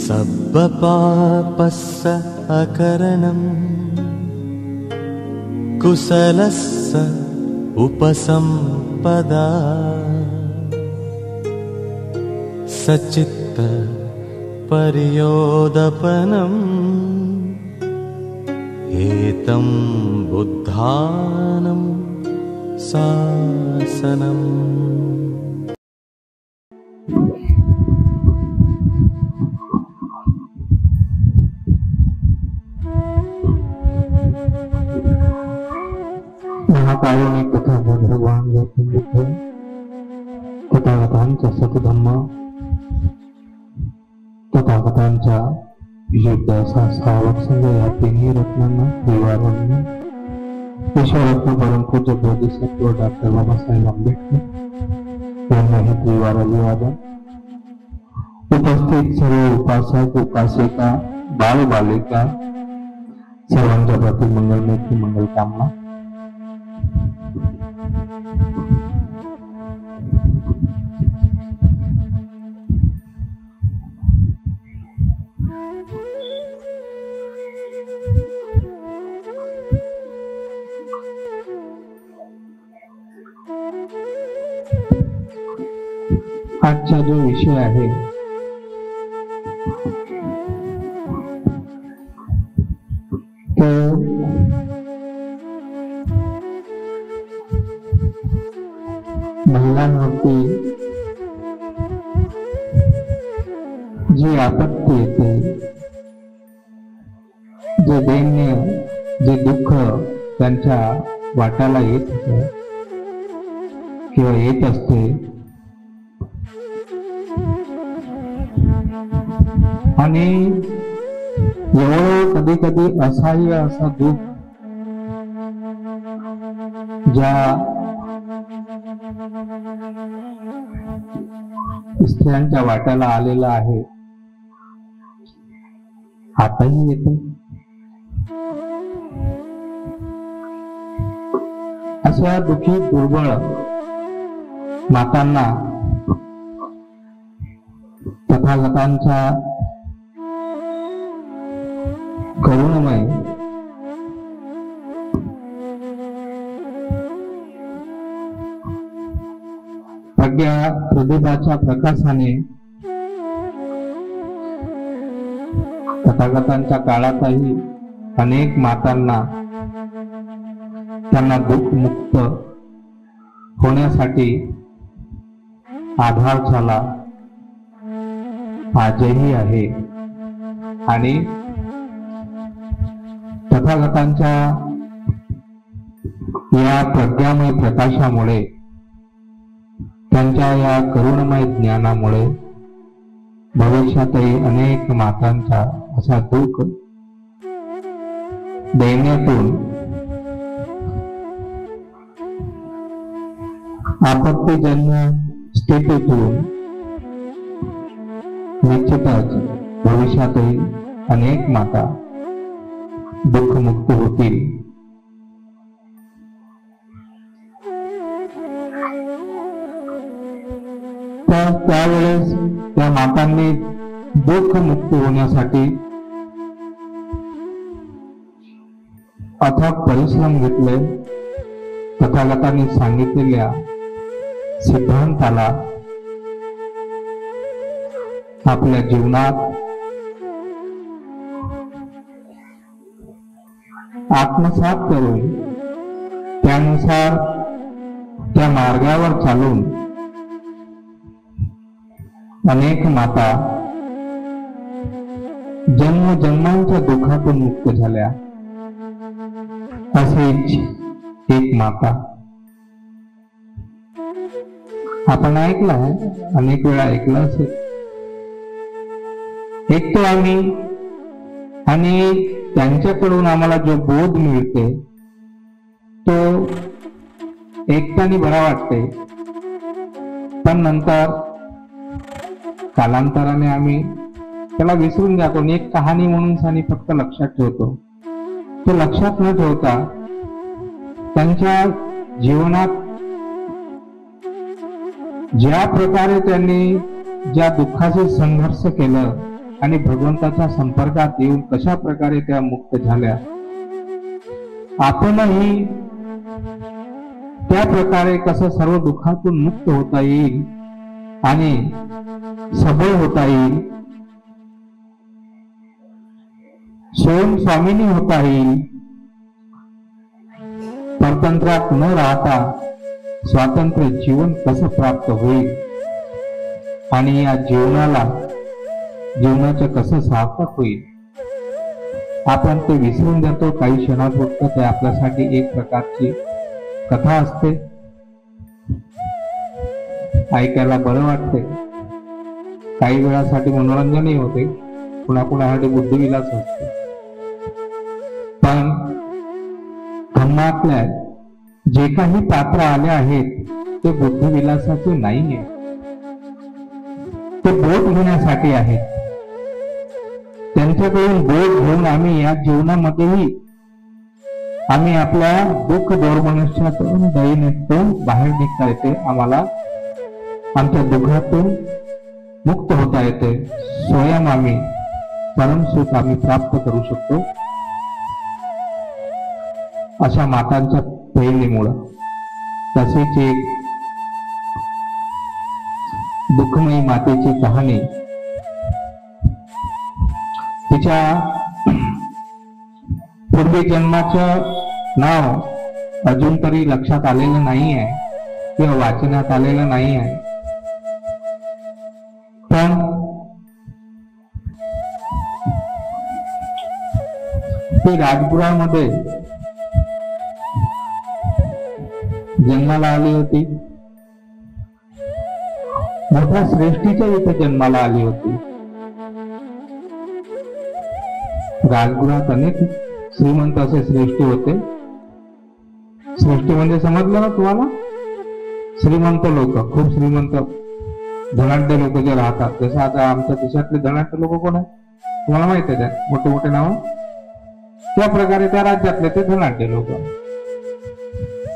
सब्बपापस्स अकरणम् कुशलस्स उपसम्पदा सचित्त पर्योदपनम् एतं बुद्धानं शासनम्। महाकाली ने कथा भगवान गौतम बुद्ध तथागतांचा सतधम्म तथागतांच्या युद्ध असा श्रावक संघ या तिन्ही रत्नांना त्रिवारांनी ईश्वरत्न परमपूज्य बोधिसत्व डॉक्टर बाबासाहेब आंबेडकर यांना हे त्रिवार अभिवादन। उपस्थित सर्व उपासक उपासिका बाल बालिका सर्वांच्या प्रति मंगलमय मंगल कामना। आजचा जो विषय आहे तो महिलांवरती जी आपत्ती येते, जे दैन्य जे दुःख त्यांच्या वाट्याला येत होतं किंवा येत असते आणि एवढं कधी कधी असह्य असं दुःख ज्या स्त्रियांच्या वाट्याला आलेला आहे आताही येते। अशा दुःखी दुर्बळ मातांना तथागतांच्या करुणमय प्रज्ञा प्रदीपाच्या प्रकाशाने तथागतांच्या काळातही अनेक मातांना त्यांना दुःखमुक्त होण्यासाठी आधार झाला, आजही आहे। आणि तथागतांच्या या प्रज्ञामय प्रकाशामुळे त्यांच्या या करुणमय ज्ञानामुळे भविष्यातही अनेक मातांचा असा दुःख दैन्यातून आपत्तीजन्य स्थितीतून निश्चितच भविष्यातही अनेक माता दुःखमुक्त होतील। तर त्यावेळेस त्या मातांनी दुःखमुक्त होण्यासाठी अथक परिश्रम घेतले। तथागतांनी सांगितलेल्या सिद्धांताला आपल्या जीवनात आत्मसात करून त्यानुसार त्या मार्गावर चालून अनेक माता जन्मजन्मांच्या दुःखातून मुक्त झाल्या। असेच एक माता आपण ऐकलं आहे, अनेक वेळा ऐकलं असेल, ऐकतो आम्ही आणि त्यांच्याकडून आम्हाला जो बोध मिळते तो ऐकताना बरा वाटते, पण नंतर कालांतराने आम्ही त्याला विसरून जातो आणि एक कहाणी म्हणून फक्त लक्षात ठेवतो। तो लक्षात न ठेवता त्यांच्या जीवनात ज्या प्रकारे त्यांनी ज्या दुःखाचे संघर्ष केलं आणि भगवंताच्या संपर्कात येऊन कशा प्रकारे त्या मुक्त झाल्या, आपणही त्या प्रकारे कसं सर्व दुःखातून मुक्त होता येईल आणि सबळ होता येईल, स्वयं स्वामिनी होता येईल, परतंत्रात न राहता स्वातंत्र्य जीवन कसं प्राप्त होईल आणि या जीवनाचं कसं सार्थक होईल, आपण ते विसरून जातो. काही क्षणापुरतं ते आपल्यासाठी एक प्रकारची कथा असते, ऐकायला बरं वाटते, काही वेळासाठी मनोरंजनही होते, कुणाकुणासाठी बुद्धिविलास असते. पण धम्मातल्या जे काही पात्र आले आहेत ते बुद्धिविलासाचे नाहीये, ते बोध घेण्यासाठी आहेत. त्यांच्याकडून बोध घेऊन आम्ही या जीवनामध्येही आम्ही आपल्या दुःख दौर्मनुष्यातून दैन्यातून बाहेर निघता येते, आम्हाला आमच्या दुःखातून मुक्त होता येते, स्वयं आम्ही परमसुख आम्ही प्राप्त करू शकतो अशा मातांच्या प्रेरणेमुळं. तसेच एक दुःखमयी मातेची कहाणी, तिच्या पूर्वी जन्माचं नाव अजून तरी लक्षात आलेलं नाही आहे किंवा वाचनात आलेलं नाही आहे, पण ती राजगृहामध्ये जन्माला आली होती, मोठ्या श्रेष्ठीच्या इथे जन्माला आली होती. राजगृहात अनेक श्रीमंत असे श्रेष्ठी होते. श्रेष्ठी म्हणजे समजलं ना तुम्हाला, श्रीमंत लोक, खूप श्रीमंत धनाढ्य लोक जे राहतात. जसं आता आमच्या देशातले धनाढ्य लोक कोण आहे तुम्हाला माहित आहे, मोठे मोठे नाव, त्या प्रकारे त्या राज्यातले ते धनाढ्य लोक.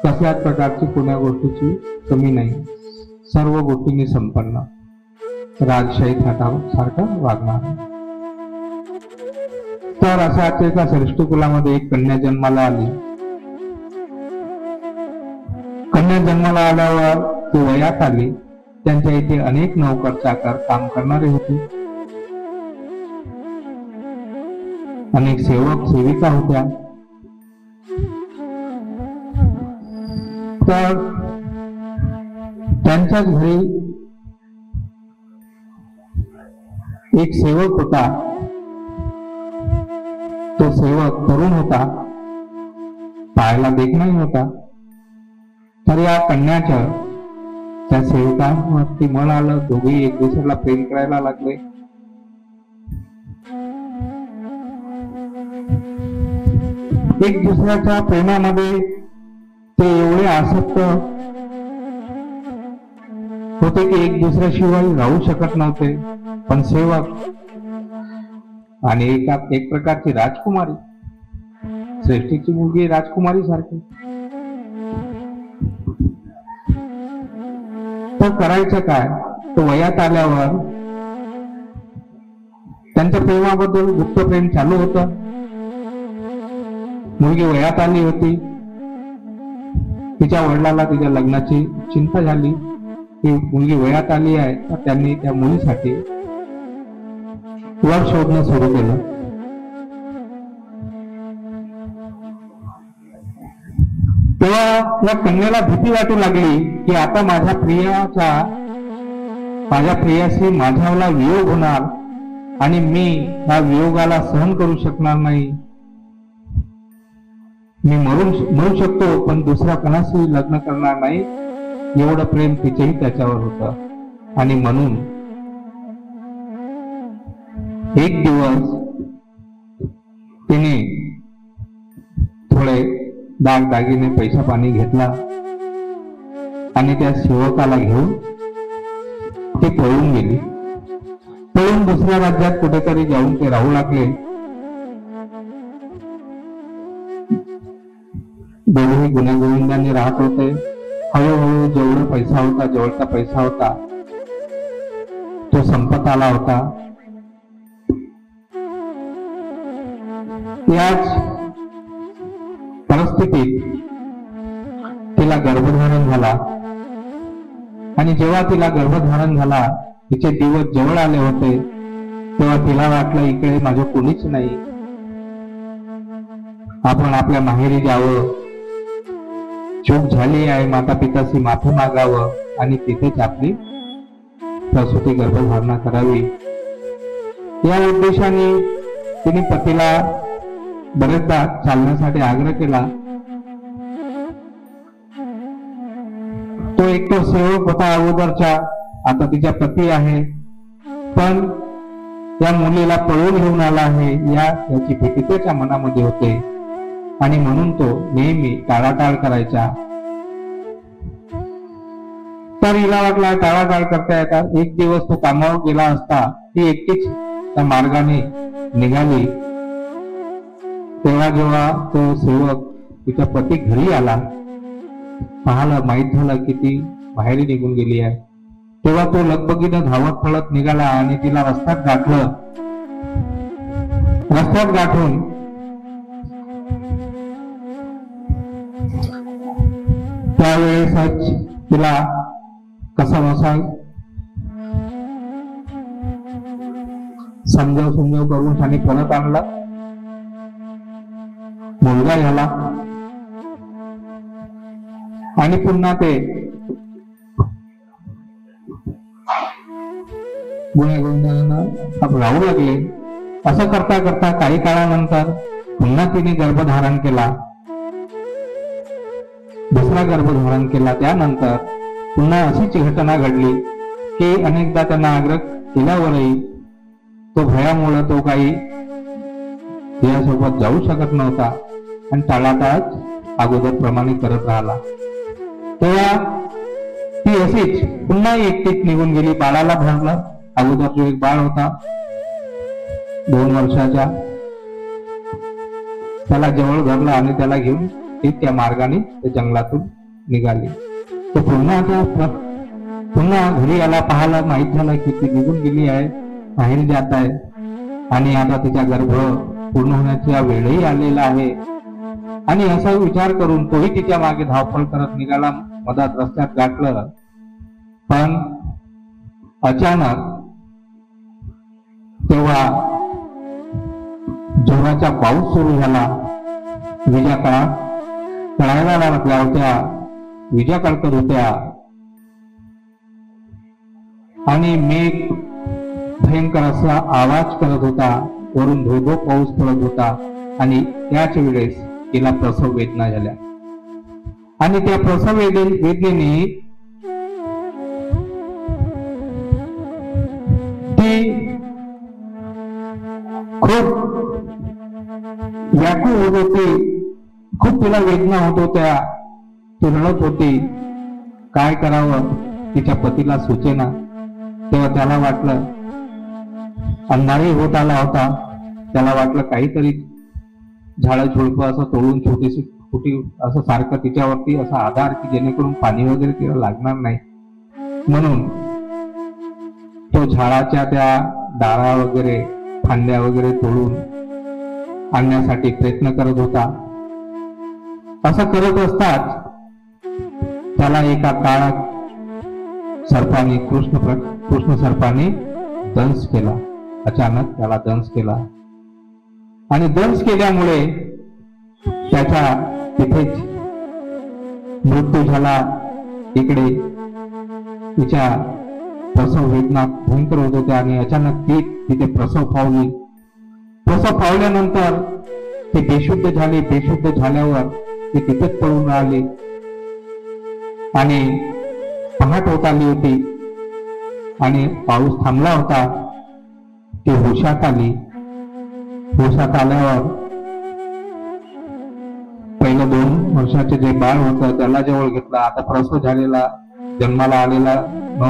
कसल्याच प्रकारची कोण्या गोष्टीची कमी नाही, सर्व गोष्टींनी संपन्न, राजशाही थाटासारखा वागणार. तर अशाच एका श्रेष्ठ कुलामध्ये एक कन्या जन्माला आली. कन्या जन्माला आल्यावर ती वयात आली. त्यांच्या इथे अनेक नौकर चाकर काम करणारे होते, अनेक सेवक सेविका होत्या. तर त्यांच्याच घरी एक सेवक होता. तो सेवक तरुण होता, पाहायला देखणाही होता. तर या कन्याच्या त्या सेवकांवरती मन आलं. दोघेही एक दुसऱ्याला प्रेम करायला लागले. एक दुसऱ्याच्या प्रेमामध्ये ते एवढे आसक्त होते की एक दुसऱ्याशिवाय राहू शकत नव्हते. पण सेवक आणि एक प्रकारची राजकुमारी, श्रेष्ठीची मुलगी राजकुमारी सारखी, तर करायचं काय. तो वयात आल्यावर त्यांच्या प्रेमाबद्दल गुप्त प्रेम चालू होतं. मुलगी वयात आली होती. तिच्या वडिलांना तिच्या लग्नाची चिंता झाली की मुलगी वयात आली आहे, तर त्यांनी त्या मुलीसाठी वर शोधणं सुरू केलं. तेव्हा या कन्याला भीती वाटू लागली की आता माझ्या प्रियाशी माझ्याला वियोग होणार आणि मी या वियोगाला सहन करू शकणार नाही. मी मरू शकतो, पण दुसऱ्या कोणाशी लग्न करणार नाही. एवढं प्रेम तिचेही त्याच्यावर होतं. आणि म्हणून एक दिवस तिने थोडे दागदागिने पैसा पाणी घेतला आणि त्या सेवकाला घेऊन ते पळून गेली. पळून दुसऱ्या राज्यात कुठेतरी जाऊन ते राहू लागले. दोघेही गुण्यागोविंदाने राहत होते. हळूहळू जवळचा पैसा होता तो संपत आला होता. याच परिस्थितीत तिला गर्भधारण झाला आणि जेव्हा तिला गर्भधारण झाला, तिचे दिवस जवळ आले होते, तेव्हा तिला वाटलं इकडे माझं कोणीच नाही, आपण आपल्या माहेरी जावं, चूक झाली आहे, माता पिताशी माफी मागावं आणि तिथेच आपली प्रसूती गर्भधारणा करावी. या उद्देशाने तिने पतीला बरेचदा चालण्यासाठी आग्रह केला. तो एक तो सेवक होता अगोदरचा, आता तिचा पती आहे, पण या मुलीला पळून घेऊन आला आहे याची भीती त्याच्या मनामध्ये होते आणि म्हणून तो नेहमी टाळाटाळ करायचा. तर हिला वाटला टाळाटाळ करता येतात. एक दिवस तो कामावर गेला असता ती एकटीच त्या मार्गाने निघाली. तेव्हा जेव्हा तो सेवक तिचा पती घरी आला, पाहायला माहित झालं की ती बाहेर निघून गेली आहे, तेव्हा तो लगबगीनं धावत पळत निघाला आणि तिला रस्त्यात गाठलं. रस्त्यात गाठून त्यावेळेसच तिला कसा बसा समजाव करून त्यांनी परत आणला. मुलगा झाला आणि पुन्हा ते गुन्हेगारांना राहू लागले. असं करता करता काही काळानंतर पुन्हा तिने गर्भधारण केला, दुसरा गर्भधारण केला. त्यानंतर पुन्हा अशीच घटना घडली की अनेकदा त्यांना आग्रह केल्यावरही तो भयामुळे तो काही तिच्यासोबत जाऊ शकत नव्हता आणि टाळाटाळच अगोदर प्रमाणे करत राहिला. तेव्हा ती अशीच पुन्हा एकटीच निघून गेली. बाळाला भरलं. अगोदर जो एक बाळ होता 2 वर्षाचा, त्याला जवळ धरलं आणि त्याला घेऊन ती त्या मार्गाने त्या जंगलातून निघाली. तो पुन्हा घरी आला. पाहायला माहित झालं की ती निघून गेली आहे, बाहेर जात आहे आणि आता तिचा गर्भ पूर्ण होण्याचा वेळही आलेला आहे. आणि असा विचार करून तोही तिच्या मागे धावपळ करत निघाला. मधात रस्त्यात गाठलं, पण अचानक तेव्हा जोराचा पाऊस सुरू झाला. विजा कळायला लागल्या होत्या, विजा कळकत होत्या आणि मेघ भयंकर असा आवाज करत होता. वरून धोधो पाऊस पडत होता आणि त्याच वेळेस तिला प्रसव वेदना झाल्या आणि त्या प्रसव वेदनेने ती खूप व्याकुळ होत होती. खूप तिला वेदना होत होत्या. ती रडत होती. काय करावं तिच्या पतीला सुचेना. तेव्हा त्याला वाटलं, अंधारही होत आला होता, त्याला वाटलं काहीतरी झाडं झुडपं असं तोडून छोटीशी कुटी असं सारखं तिच्यावरती असा आधार की जेणेकरून पाणी वगैरे तिला लागणार नाही, म्हणून तो झाडाच्या त्या डाळा वगैरे फांद्या वगैरे तोडून आणण्यासाठी प्रयत्न करत होता. असं करत असताच त्याला एका काळात सर्पाने कृष्ण सर्पाने दंश केला. अचानक त्याला दंश केला आणि दंश केल्यामुळे त्याच्या तिथेच मृत्यू झाला. इकडे तिच्या प्रसव वेदना भयंकर होत होत्या आणि अचानक ती तिथे प्रसव पावली. प्रसव पावल्यानंतर ती बेशुद्ध झाली. बेशुद्ध झाल्यावर ती तिथेच पळून राहिली आणि पहाट होत आली होती आणि पाऊस थांबला होता. ती होशात आली. होशात आल्यावर पहिलं 2 वर्षाचे जे बाळ होतं त्याला जवळ घेतला. आता प्रसव झालेला जन्माला आलेला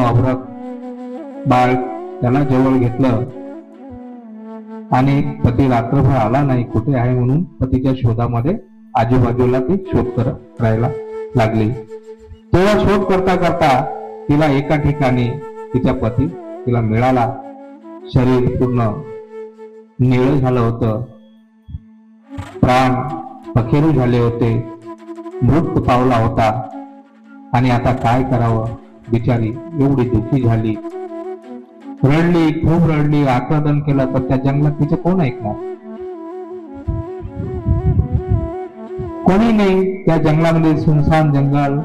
अभ्रक बाळ त्याला जवळ घेतलं आणि पती रात्रभर आला नाही, कुठे आहे म्हणून पतीच्या शोधामध्ये आजूबाजूला ती शोध करत राहायला लागली. तेव्हा शोध करता करता तिला एका ठिकाणी तिचा पती तिला मिळाला. शरीर पूर्ण निळं झालं होतं प्राण अखेरू झाले होते, मृत्यू पावला होता. आणि आता काय करावं, बिचारी एवढी दुःखी झाली, रडली, खूप रडली, आक्रंदन केलं, तर त्या जंगलात तिचे कोण ऐकणार? कोणी नाही. त्या जंगलामध्ये सुनसान जंगल,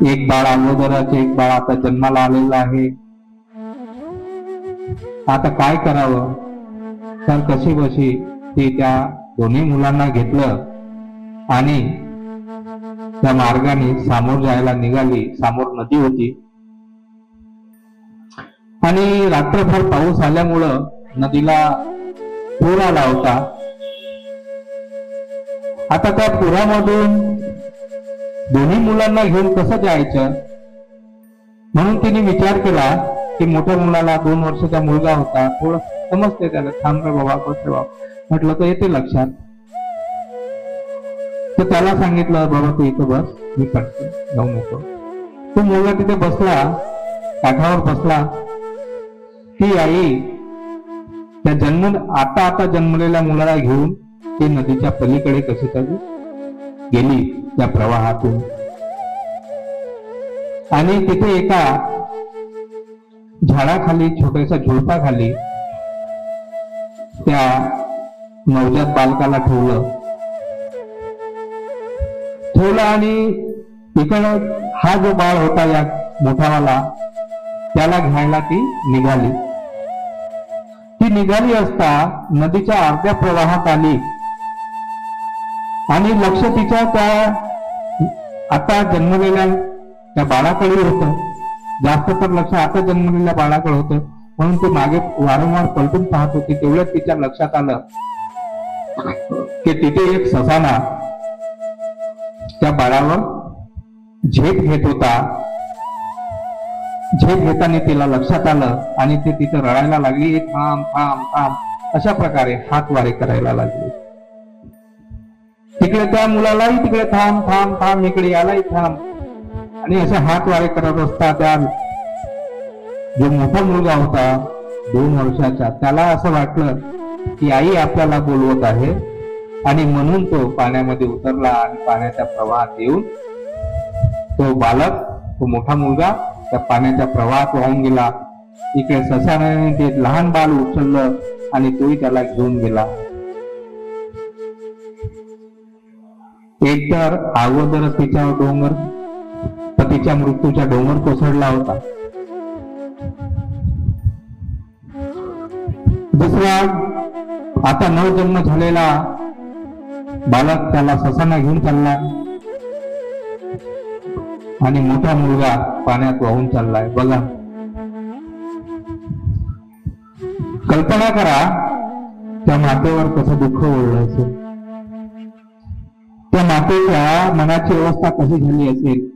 एक बाळ अगोदरच, एक बाळ आता जन्माला आलेलं आहे. आता काय करावं? तर कशी बशी ती त्या दोन्ही मुलांना घेतलं आणि त्या मार्गाने सामोर जायला निघाली. सामोर नदी होती आणि रात्रभर पाऊस आल्यामुळं नदीला पूर आला होता. आता त्या पुरामधून दोन्ही मुलांना घेऊन कसं जायचं, म्हणून तिने विचार केला की मोठ्या मुलाला 2 वर्षाचा मुलगा होता, थोडं समजते त्याला, थांब रे बाबा, बस रे बाबा, म्हटलं तर येते लक्षात. तर त्याला सांगितलं, बाबा तू इथं बस, मी पटते जाऊन येतो. तो मुलगा तिथे बसला, काठावर बसला. ती आई त्या आता जन्मलेल्या मुलाला घेऊन ती नदीच्या पलीकडे कशी तरी गेली त्या प्रवाहातून. आणि तिथे एका झाडाखाली, छोट्याशा झुडपाखाली त्या नवजात बालकाला ठेवलं आणि इकडं हा जो बाळ होता या मोठावाला, त्याला घ्यायला ती निघाली. ती निघाली असता नदीच्या अर्ध्या प्रवाहात आली आणि लक्ष तिच्या त्या आता जन्मलेल्या त्या बाळाकडे होतं. जास्त तर लक्ष आता जन्मलेल्या बाळाकडे होतं, म्हणून ती मागे वारंवार पलटून पाहत होती. तेवढ्यात तिच्या लक्षात आलं की तिथे एक ससाना त्या बाळावर झेप घेत होता. झेप घेताना तिला लक्षात आलं आणि ते तिथे रडायला लागली, थांब थांब थांब, अशा प्रकारे हात वारे करायला लागली. तिकडे त्या मुलालाही तिकडे थांब थांब थांब, इकडे यालाही थांब, आणि असे हात वारे करत असता त्या जो मोठा मुलगा होता 2 वर्षाचा, त्याला असं वाटलं की आई आपल्याला बोलवत आहे, आणि म्हणून तो पाण्यामध्ये उतरला आणि पाण्याच्या प्रवाहात येऊन तो बालक, तो मोठा मुलगा त्या पाण्याच्या प्रवाहात वाहून गेला. इकडे ससाने ते लहान बाल उचललं आणि तोही त्याला घेऊन गेला. एकतर अगोदरच तिच्यावर डोंगर, पतीच्या मृत्यूचा डोंगर कोसळला होता. दुसरा, आता नवजन्म झालेला बालक त्याला ससाना घेऊन चालला आणि मोठा मुलगा पाण्यात वाहून चाललाय. बघा, कल्पना करा त्या मातेवर कसं दुःख ओढलं असेल, त्या मातेच्या मनाची अवस्था कशी झाली असेल.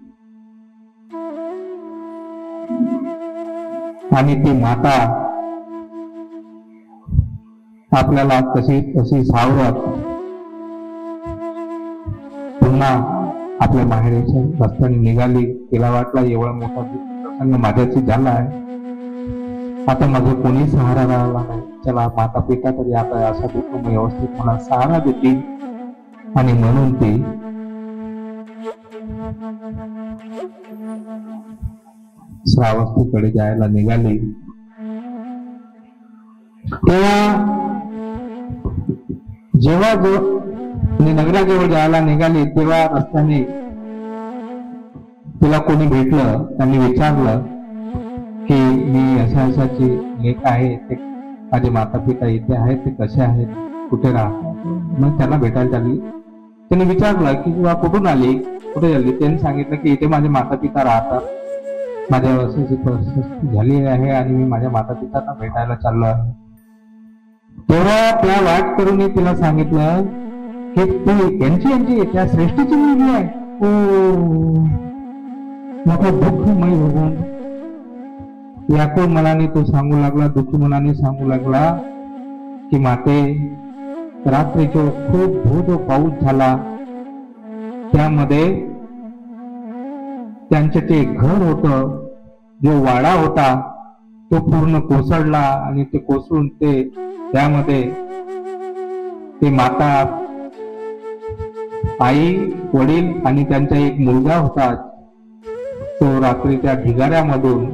आणि ती माता आपल्याला कशी सावरत पुन्हा आपल्या माहेरच्या रस्त्याने निघाली. तिला वाटला एवढा मोठा प्रसंग माझ्याशी झाला आहे, आता माझं कोणी सहारा राहिला नाही. चला, माता पिता तरी आता अशा दुःख व्यवस्थित मला सहारा देतील. आणि म्हणून ती श्रावस्तीकडे जायला निघाली. तेव्हा जेव्हा नगराजवळ जायला निघाली तेव्हा रस्त्याने तिला कोणी भेटलं. त्यांनी विचारलं की मी अशाची लेक आहे, ते माझे माता पिता इथे आहेत, ते कसे आहेत, कुठे राहतात. मग त्यांना भेटायला चालली. त्यांनी विचारलं की तुला कुठून आली, कुठे झाली. त्यांनी सांगितलं की इथे माझे माता पिता राहतात, माझ्या अशी परिस्थिती झाली आहे आणि मी माझ्या माता पितांना भेटायला चाललो आहे. तेव्हा त्या वाट करून तिला सांगितलं की तू यांची त्या श्रेष्ठीची मुलगी आहे. मोठा दुःखमय होऊन व्याकुळ मनाने तो सांगू लागला, दुःखी मनाने सांगू लागला की माते, रात्रीचा खूप जो पाऊस झाला, त्यामध्ये त्यांचे ते घर होतं, जो वाडा होता, तो पूर्ण कोसळला आणि ते कोसळून ते त्यामध्ये ते माता, आई, वडील आणि त्यांचा एक मुलगा होता. तो रात्री त्या ढिगाऱ्यामधून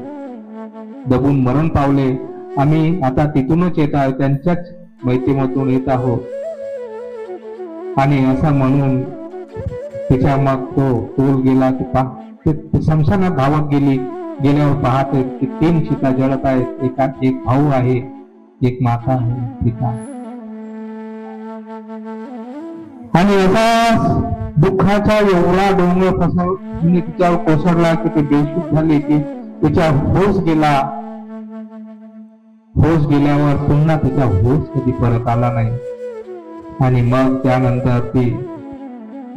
दबून मरण पावले. आम्ही आता तिथूनच येत आहोत, त्यांच्याच मैत्रीमधून येत आहोत. आणि असं म्हणून तिच्या मग तो तोल गेला. ते समशानात धावत गेली. गेल्यावर पाहते की 3 चिता जळत आहेत. एक भाऊ आहे, एक माता आहे, पिता. आणि असा दुःखाचा एवढा डोंगर फसवून तिच्यावर कोसळला की ते बेशुद्ध झाली. की तिच्या होश गेला. होश गेल्यावर पुन्हा तिचा होश कधी परत आला नाही. आणि मग त्यानंतर ती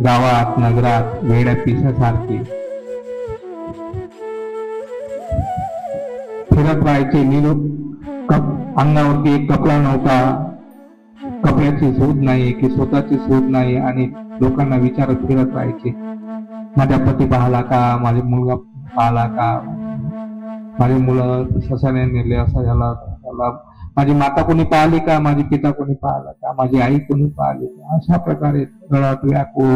गावात नगरात वेड्या पिसासारखी फिरत राहायची. अंगावरती एक कपडा नव्हता, कपड्याची सूज नाही की स्वतःची सूज नाही. आणि लोकांना विचारत फिरत राहायचे, माझ्या पती पाहला का, माझे मुलगा पाहला का, माझे मुलं ससाने नेले, असं झाला, माझी माता कोणी पाहिली का, माझी पिता कोणी पाहिला का, माझी आई कोणी पाहिली का. अशा प्रकारे रडत व्याकुळ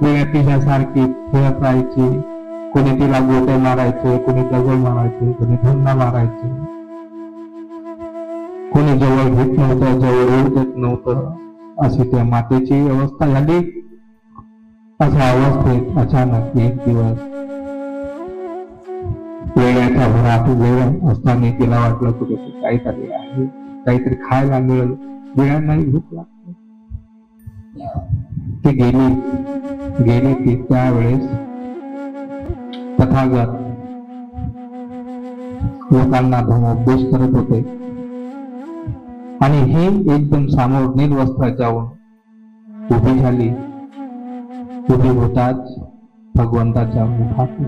वेळ्या पिसासारखी फिरत राहायची. कोणी तिला गोटे मारायचे, कोणी दगड मारायचे, कोणी धन्ना मारायचे, कोणी जवळ घेत नव्हतं, जवळ येऊ देत नव्हतं. अशी त्या मातेची अवस्था झाली. अशा अवस्थेत अचानक एक दिवस वेळ्याच्या भरात वेळ असताना तिला वाटलं कुठे काहीतरी आहे, काहीतरी खायला मिळेल. वेळांनाही भूक लागते. ती गेली ती त्यावेळेस तथागत लोकांना धर्मोपदेश करत होते. आणि ही एकदम समोर निर्वस्त्र जाऊन उभी झाली. उभी होताच भगवंताच्या मुखात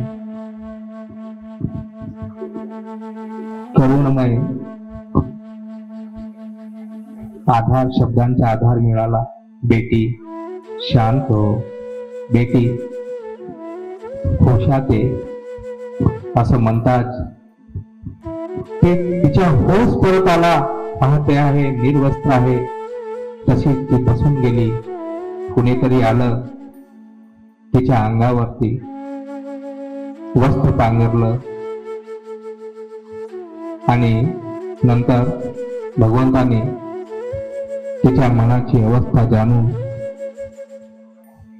करुणमय आधार, शब्दांचा आधार मिळाला. बेटी शांत हो, बेटी होशाते, असं म्हणताच ते तिच्या होश परत आला. पाहते आहे, निर्वस्त्र आहे, तशीच ती बसून गेली. कुणीतरी आलं, तिच्या अंगावरती वस्त्र पांघरलं. आणि नंतर भगवंताने तिच्या मनाची अवस्था जाणून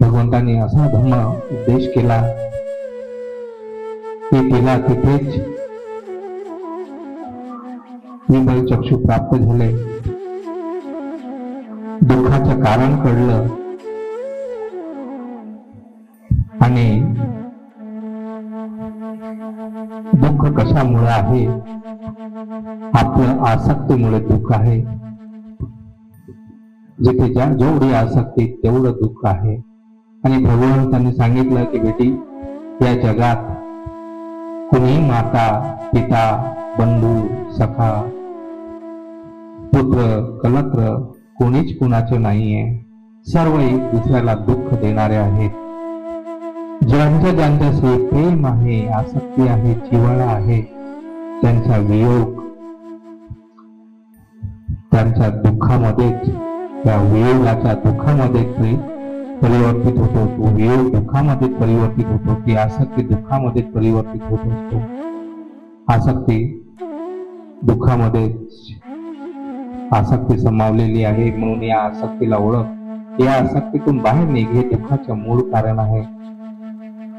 भगवंताने असा धम्म उपदेश केला की तिला तिथेच निर्मल चक्षु प्राप्त झाले. दुःखाचं कारण कळलं. आणि दुःख कशामुळे आहे, आपलं आसक्तीमुळे दुःख आहे. जिथे जेवढी आसक्ती तेवढं दुःख आहे. आणि भगवंतांनी सांगितलं की बेटी, या जगात कुणी माता, पिता, बंधू, सखा, पुत्र, कलत्र कोणीच कुणाचे नाहीये. सर्व एक दुसऱ्याला दुःख देणारे आहेत. ज्यांच्याशी प्रेम आहे, आसक्ती आहे, जिव्हाळा आहे, त्यांचा वियोग त्यांच्या दुःखामध्येच, त्या वियोगाच्या दुःखामध्येच परिवर्तित होतो. तो वियोग दुःखामध्ये परिवर्तित होतो. ती आसक्ती दुःखामध्ये परिवर्तित होत असतो. आसक्ती दुःखामध्ये आसक्ती समावलेली आहे. म्हणून या आसक्तीला ओळख. या आसक्तीतून बाहेर निघ, हे दुःखाचं मूळ कारण आहे.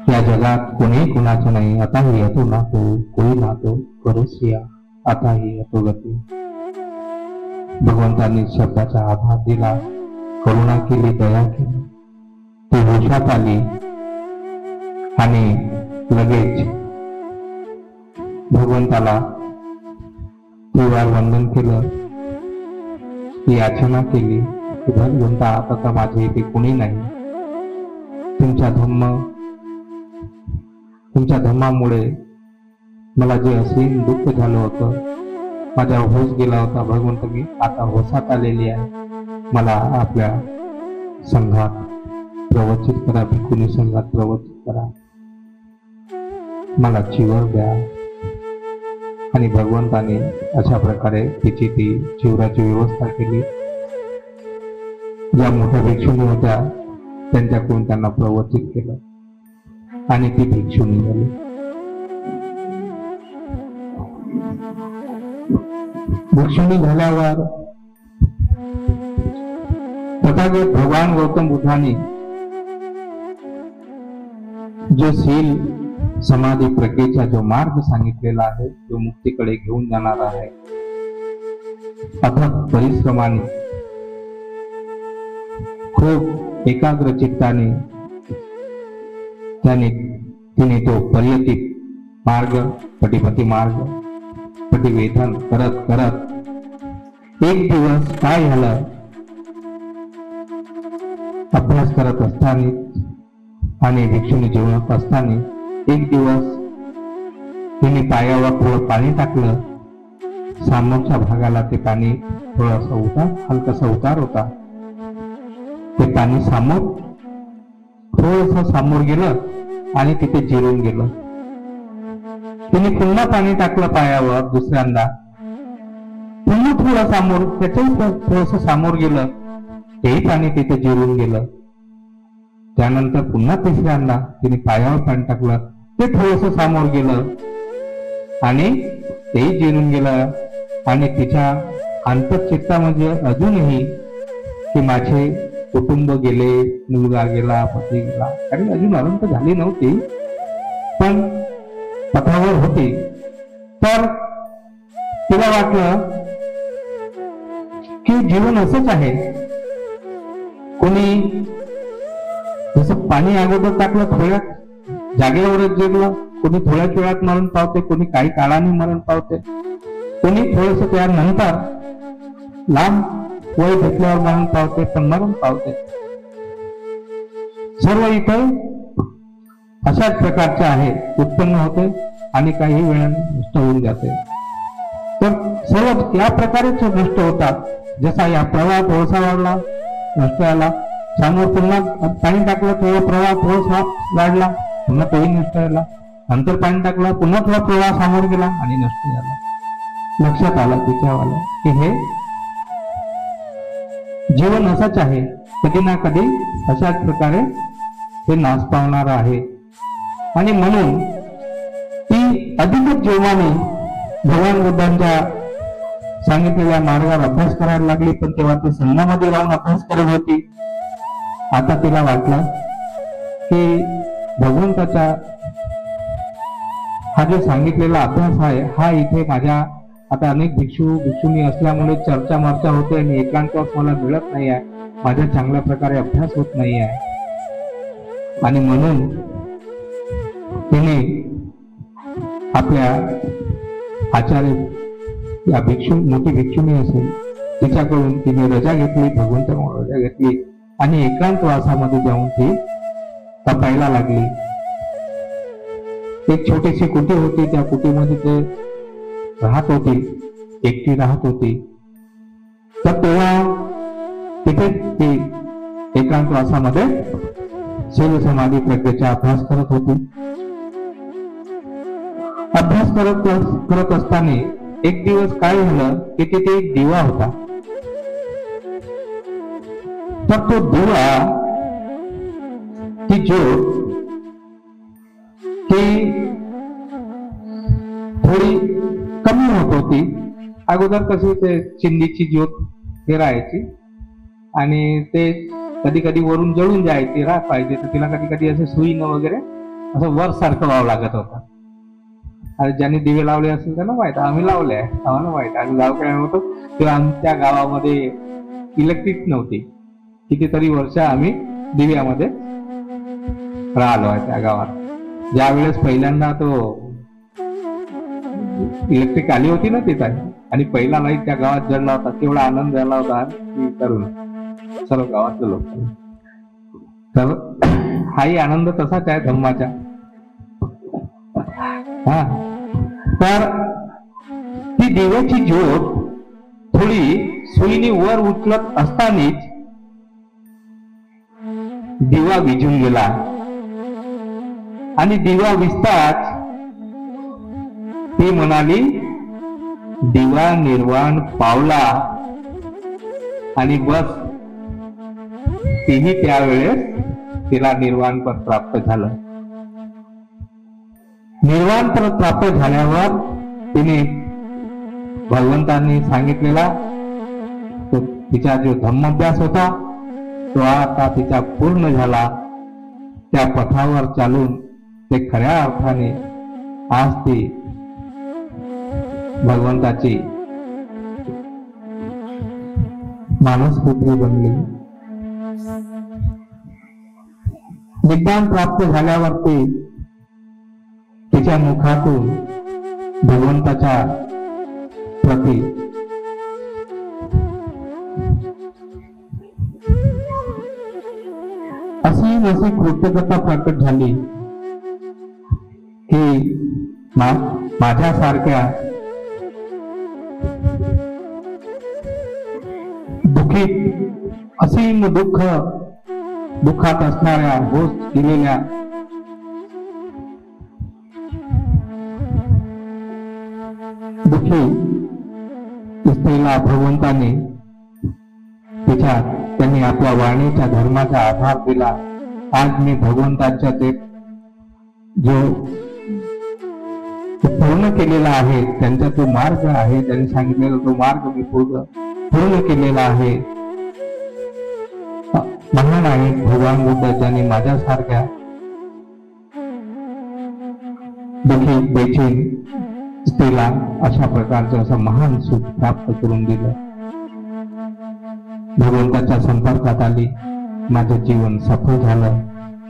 या जगात कोणी कुणाचं नाही. आताही येतो नातो, कोणी नातो करुसिया, आताही येतो गती. भगवंतांनी शब्दाचा आधार दिला, करुणा केली, दया केली. ती होशात आली आणि लगेच भगवंताला तीवार वंदन केलं. याचना केली की भगवंता, आता माझे इथे कोणी नाही. तुमच्या धम्मामुळे मला जे असीम दुःख झालं होतं, माझा होश गेला होता. भगवंत, मी आता होशात आलेली आहे. मला आपल्या संघात प्रवचित करा, भिकुनी संघात प्रवचित करा, मला चिवर द्या. आणि भगवंताने अशा प्रकारे तिची ती चिवराची व्यवस्था केली. ज्या मोठ्या भिक्षुणी होत्या त्यांच्याकडून त्यांना प्रवचित केलं आणि ती भिक्षुणी झाली. भिक्षुणी झाल्यावर तथागत भगवान गौतम बुद्धांनी जो शील समाधी प्रज्ञेचा जो मार्ग सांगितलेला आहे, जो मुक्तीकडे घेऊन जाणार आहे, अथक परिश्रमाने खूप एकाग्र चित्ताने तिने तो पर्यतित मार्ग, पटिपती मार्ग पटिवेधन करत करत एक दिवस काय झालं, अभ्यास करत असताना आणि भिक्षुणी जीवनात असताना एक दिवस तिने पायावर थोडं पाणी टाकलं. समोरच्या भागाला ते पाणी थोडासा उतार, हलकासा उतार होता. ते पाणी थोडस समोर गेलं आणि तिथे जिरून गेलं. तिने पुन्हा पाणी टाकलं पायावर दुसऱ्यांदा, पुन्हा थोडं समोर, त्याच्याही थोडस समोर गेलं, तेही पाणी तिथे जिरून गेलं. त्यानंतर पुन्हा तिसऱ्यांदा तिने पायावर पाणी टाकलं, ते थोडस समोर गेलं आणि तेही जिरून गेलं. आणि तिच्या अंतःचित्तामध्ये अजूनही की माझे कुटुंब गेले, मुलगा गेला, पती गेला, आणि अजून अनंत झाली नव्हती पण पथावर होती. तर तिला वाटलं की जीवन असंच आहे. कोणी जसं पाणी अगोदर टाकलं थोड्या जागेवरच जिरलं, कोणी थोड्याच वेळात मरण पावते, कोणी काही काळाने मरण पावते, कोणी थोडस त्यानंतर लांब वय घेतल्यावर मरण पावते, पण मरण पावते. सर्व इथं अशाच प्रकारचे आहे, उत्पन्न होते आणि काही वेळाने नष्ट होऊन जाते. तर सर्व या प्रकारेच नष्ट होतात. जसा या प्रवाह थोडासा वाढला, नष्ट झाला, समोर पुन्हा पाणी टाकलं, थोडा प्रवाह थोडासा वाढला, पुन्हा तोही नष्ट झाला, नंतर पाणी टाकलं, पुन्हा थोडा प्रवाह समोर गेला आणि नष्ट झाला. लक्षात आलं तिच्यावाला की हे जीवन असंच आहे, कधी ना कधी अशाच प्रकारे हे नाश पावणार आहे. आणि म्हणून ती अधिकच जीवाने भगवान बुद्धांच्या सांगितलेल्या मार्गावर अभ्यास करायला लागली. पण तेव्हा ती संघामध्ये राहून अभ्यास करत होती. आता तिला वाटलं की भगवंताचा हा जो सांगितलेला अभ्यास आहे, हा इथे माझ्या आता अनेक भिक्षुणी असल्यामुळे चर्चा मर्चा होते आणि एकांतवास मला मिळत नाही आहे, माझ्या चांगल्या प्रकारे अभ्यास होत नाही आहे. आणि म्हणून तिने आपल्या आचार्य या मोठी भिक्षुणी असेल तिच्याकडून तिने रजा घेतली, भगवंताकडून रजा घेतली आणि एकांतवासामध्ये जाऊन ती तपायला लागली. एक छोटीशी कुटी होती, त्या कुटीमध्ये ते राहत होती, एकटी राहत होती. तर तेव्हा तिथे ती एकांतवासामध्ये शील समाधी प्रज्ञेचा अभ्यास करत होती. अभ्यास करत असताना एक दिवस काय झालं की तिथे एक दिवा होता. तर तो दिवा, ती ज्योत ती थोडी कमी होत होती. अगोदर कशी ते चिंदीची ज्योत हे राहायची आणि ते कधी कधी वरून जळून जायची, राख पाहिजे तर तिला कधी कधी असे सुईनं वगैरे असं वर सारखं व्हावं लागत होतं. आणि ज्यांनी दिवे लावले असेल त्यांना माहित, आम्ही लावले आहे, आम्हाला माहित. आम्ही गावकडे होतो तेव्हा आमच्या गावामध्ये इलेक्ट्रिक नव्हती, कितीतरी वर्ष आम्ही दिव्यामध्ये राहिलो आहे त्या गावात. ज्या वेळेस पहिल्यांदा तो इलेक्ट्रिक आली होती ना तिथं, आणि पहिला लाईट त्या गावात जळला होता, तेवढा आनंद झाला होता की करून सर्व गावातले लोक. तर हाही आनंद तसाच आहे धर्माचा. हा, तर ती दिव्याची ज्योत थोडी सुईने वर उचलत असतानाच दिवा विझून गेला आणि दिवा विजताच ती म्हणाली, दिवा निर्वाण पावला. आणि बस तीही त्यावेळेस तिला निर्वाण पद प्राप्त झालं. निर्वाण पद प्राप्त झाल्यावर तिने भगवंतांनी सांगितलेला तो तिचा जो धम्माभ्यास होता तो आता तिचा पूर्ण झाला. त्या पथावर चालून ते खऱ्या अर्थाने आज ती भगवंताची मानसपुत्री बनली. विज्ञान प्राप्त झाल्यावरती तिच्या मुखातून भगवंताच्या प्रती अशी कृतज्ञता प्रकट झाली की माझ्यासारख्या दुःखीत असीम दुःखात असणाऱ्या होस दिलेल्या दुःखी स्त्रीला भगवंताने त्यांनी आपल्या वाणीच्या धर्माचा आधार दिला. आज मी भगवंताच्या ते जो पूर्ण केलेला आहे, त्यांचा तो मार्ग आहे, त्यांनी सांगितलेला तो मार्ग मी पूर्ण केलेला आहे. महान आहे भगवान बुद्ध, ज्यांनी माझ्यासारख्या दुःखी बेचैन स्त्रीला अशा प्रकारचं असं महान सुख प्राप्त करून दिलं. भगवंताच्या संपर्कात आली, माझं जीवन सफल झालं.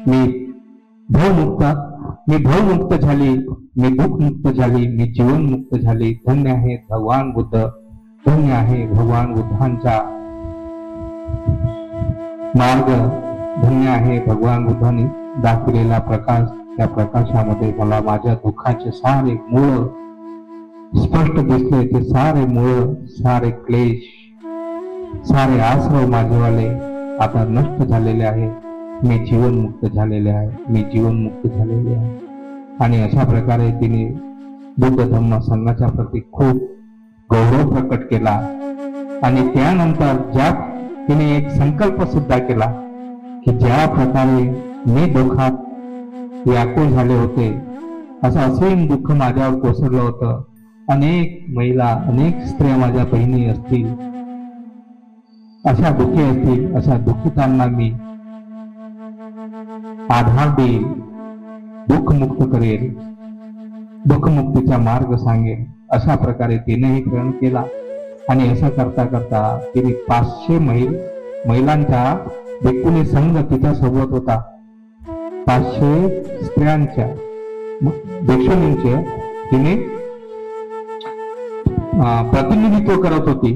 मी भवमुक्त झाली, मी दुःखमुक्त झाली, मी जीवनमुक्त झाली. धन्य आहे भगवान बुद्ध, धन्य आहे भगवान बुद्धांचा मार्ग, धन्य आहे भगवान बुद्धांनी दाखवलेला प्रकाश. त्या प्रकाशामध्ये मला माझ्या दुःखाचे सारे मूळ स्पष्ट दिसले. ते सारे मूळ, सारे क्लेश, सारे आश्रय माझेवाले आता नष्ट झालेले आहे. मी जीवनमुक्त झालेले आहे, मी जीवनमुक्त झालेले आहे. आणि अशा प्रकारे तिने बुद्ध धम्म संघाच्या प्रती खूप गौरव प्रकट केला. आणि त्यानंतर तिने एक संकल्प सुद्धा केला की ज्या प्रकारे मी दुःखात व्याकुळ झाले होते, असं असीम दुःख माझ्यावर कोसळलं होतं. अनेक महिला, अनेक स्त्रिया माझ्या बहिणी असतील, अशा दुःखी असतील, अशा दुःखितांना मी आधार देईल, दुःखमुक्त करेल, दुःखमुक्तीचा मार्ग सांगेल. अशा प्रकारे तिनेही ग्रहण केला. आणि असं करता करता तिने 500 महिलांचा भिक्खुनी संघ तिच्या सोबत होता. 500 स्त्रियांच्या भिक्षुणींचे तिने प्रतिनिधित्व करत होती.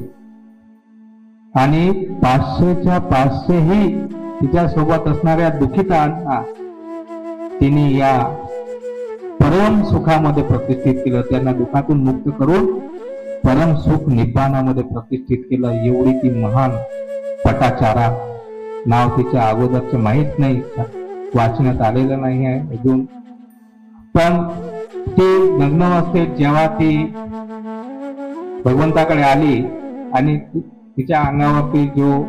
आणि 500च्या 500 ही तिच्या सोबत असणाऱ्या दुःखितांना तिने या परम सुखामध्ये प्रतिष्ठित केलं. त्यांना दुःखातून मुक्त करून परम सुख निब्बाणामध्ये प्रतिष्ठित केलं. एवढी ती महान पटाचारा, नाव तिच्या अगोदरचं माहीत नाही, वाचण्यात आलेलं नाही आहे अजून. पण ती नग्न अवस्थेत जेव्हा ती भगवंताकडे आली आणि तिच्या अंगावरती जो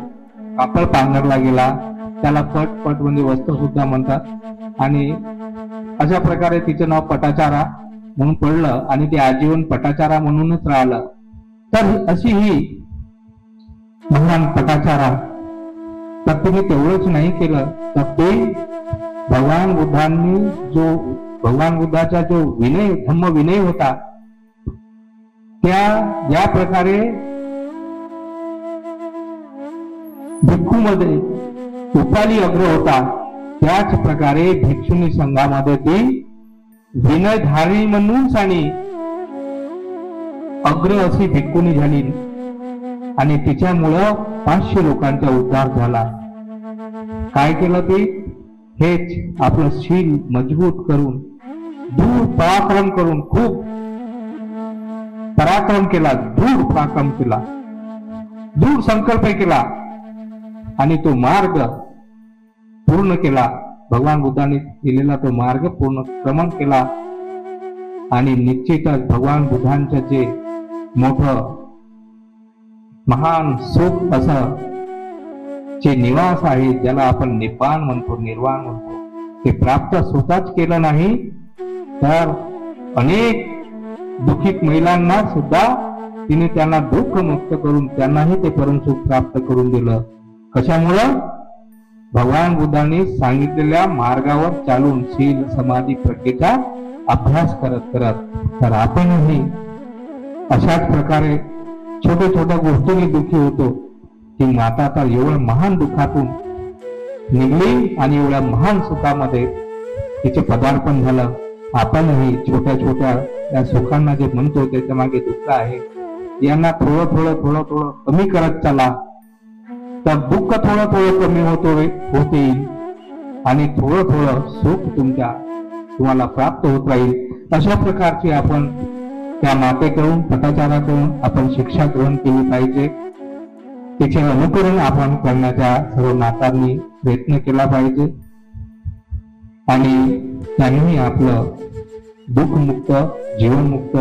कापड पांघरला गेला त्याला पट म्हणजे वस्त्र सुद्धा म्हणतात. आणि अशा प्रकारे तिचं नाव पटाचारा म्हणून पडलं आणि ते आजीवन पटाचारा म्हणूनच राहिलं. तर अशी ही महान पटाचारा. तर तिने तेवढंच नाही केलं, तर ते भगवान बुद्धाचा जो विनय, धम्म विनय होता, ज्या प्रकारे भिक्खूमध्ये उपाली अग्र होता, त्याच प्रकारे भिक्षुणी संघामध्ये ती विनयधारी म्हणून आणि अग्र अशी भिक्खुणी झाली. आणि तिच्यामुळं 500 लोकांचा उद्धार झाला. काय केलं ती? हेच आपलं शील मजबूत करून, दूर पराक्रम करून, खूप पराक्रम केला, दूर पराक्रम केला, दूर संकल्प केला आणि तो मार्ग पूर्ण केला. भगवान बुद्धांनी दिलेला तो मार्ग पूर्ण क्रमण केला. आणि निश्चितच भगवान बुद्धांचं जे मोठं महान सुख असं जे निवास आहे, ज्याला आपण निब्बाण म्हणतो, निर्वाण म्हणतो, ते प्राप्त स्वतःच केलं नाही तर अनेक दुःखित महिलांना सुद्धा तिने त्यांना दुःख मुक्त करून त्यांनाही ते परमसुख प्राप्त करून दिलं. कशामुळं? भगवान बुद्धांनी सांगितलेल्या मार्गावर चालून शील समाधी प्रज्ञेचा अभ्यास करत करत. तर आपणही अशाच प्रकारे छोट्या छोट्या गोष्टींनी दुःखी होतो की माता तर एवढं महान दुःखातून निघली आणि एवढ्या महान सुखामध्ये तिचे पदार्पण झालं. आपणही छोट्या छोट्या या सुखांना जे म्हणतो त्याच्या मागे दुःख आहे, यांना थोडं थोडं थोडं थोडं कमी करत चला, तर दुःख थोडं थोडं कमी होते आणि थोडं थोडं सुख तुम्हाला प्राप्त होत राहील. अशा प्रकारची आपण त्या मातेकडून, पटाचाराकडून आपण शिक्षा ग्रहण केली पाहिजे. तिचे अनुकरण आपण करण्याचा सर्व मातांनी प्रयत्न केला पाहिजे आणि त्यांनी आपलं दुःखमुक्त, जीवनमुक्त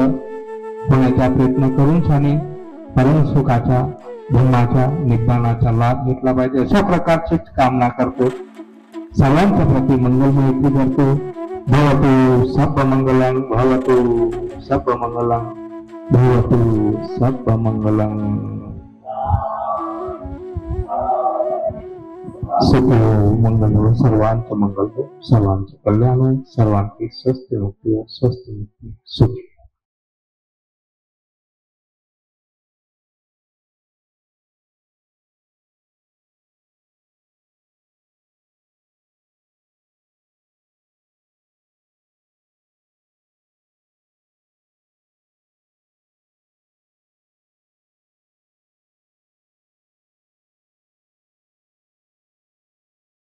होण्याचा प्रयत्न करून आणि परमसुखाच्या, धर्माच्या, निब्बाणाचा लाभ घेतला पाहिजे. अशा प्रकारचीच कामना करतो. सर्वांच्या प्रती मंगलमय करतो. भवतु सर्वमंगलं, भवतु सर्वमंगलं, भवतु सर्वमंगलं. सुखो मंगल, सर्वांचं मंगल हो, सर्वांचं कल्याण हो, सर्वांची स्वस्थ मुक्ती हो, स्वस्थ मुक्ती सुखी.